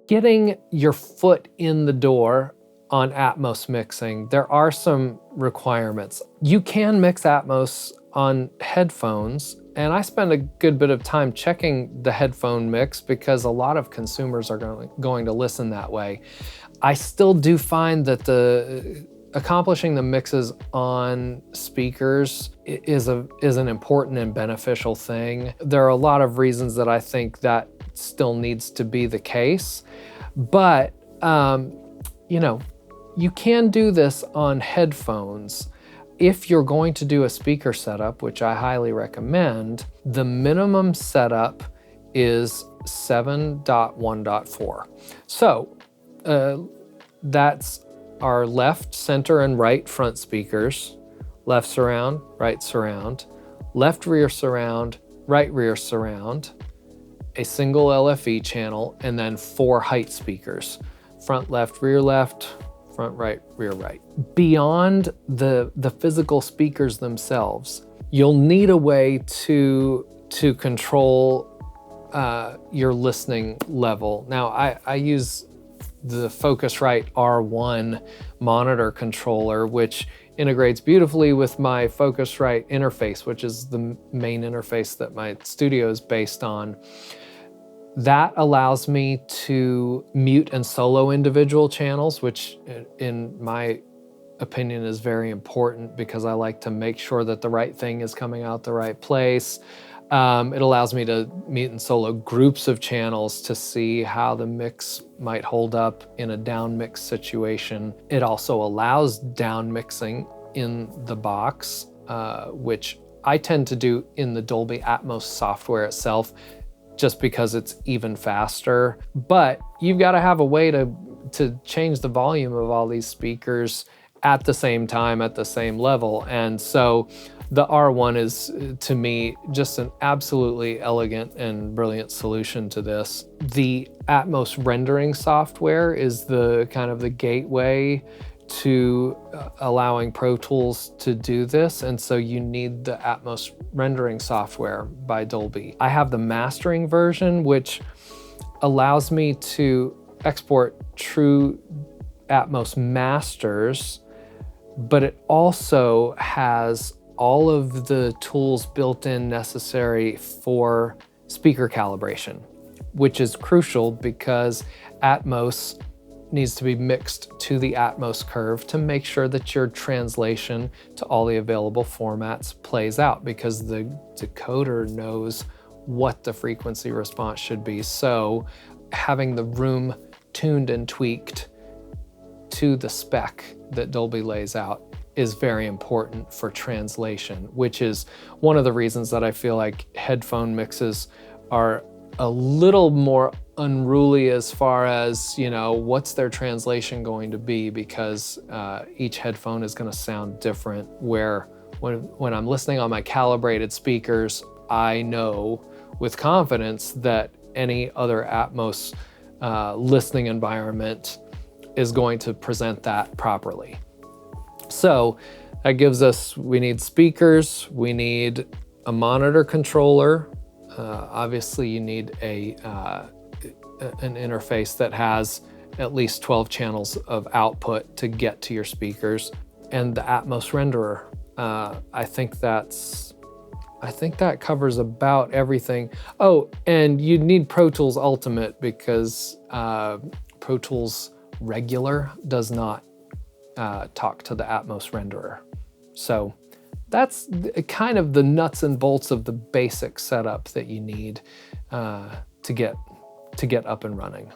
getting your foot in the door on Atmos mixing, there are some requirements. You can mix Atmos on headphones, and I spend a good bit of time checking the headphone mix because a lot of consumers are going to listen that way. I still do find that accomplishing the mixes on speakers is an important and beneficial thing. There are a lot of reasons that I think that still needs to be the case, but you know, you can do this on headphones. If you're going to do a speaker setup, which I highly recommend, the minimum setup is 7.1.4. So that's our left, center, and right front speakers, left surround, right surround, left rear surround, right rear surround, a single LFE channel, and then 4 height speakers, front left, front right, rear right. Beyond the physical speakers themselves, you'll need a way to control your listening level. Now, I use the Focusrite R1 monitor controller, which integrates beautifully with my Focusrite interface, which is the main interface that my studio is based on. That allows me to mute and solo individual channels, which in my opinion is very important because I like to make sure that the right thing is coming out the right place. It allows me to mute and solo groups of channels to see how the mix might hold up in a down mix situation. It also allows down mixing in the box, which I tend to do in the Dolby Atmos software itself, just because it's even faster. But you've got to have a way to change the volume of all these speakers at the same time, at the same level. And so the R1 is, to me, just an absolutely elegant and brilliant solution to this. The Atmos Rendering software is the kind of the gateway to allowing Pro Tools to do this, and so you need the Atmos Rendering software by Dolby. I have the mastering version, which allows me to export true Atmos masters, but it also has all of the tools built in necessary for speaker calibration, which is crucial because Atmos needs to be mixed to the Atmos curve to make sure that your translation to all the available formats plays out, because the decoder knows what the frequency response should be. So having the room tuned and tweaked to the spec that Dolby lays out is very important for translation, which is one of the reasons that I feel like headphone mixes are a little more unruly as far as, you know, what's their translation going to be, because each headphone is going to sound different. Where when I'm listening on my calibrated speakers, I know with confidence that any other Atmos listening environment is going to present that properly. So that gives us, we need speakers, we need a monitor controller. Obviously you need an interface that has at least 12 channels of output to get to your speakers, and the Atmos renderer. I think that covers about everything. Oh, and you need Pro Tools Ultimate because Pro Tools Regular does not talk to the Atmos renderer. So that's kind of the nuts and bolts of the basic setup that you need to get up and running.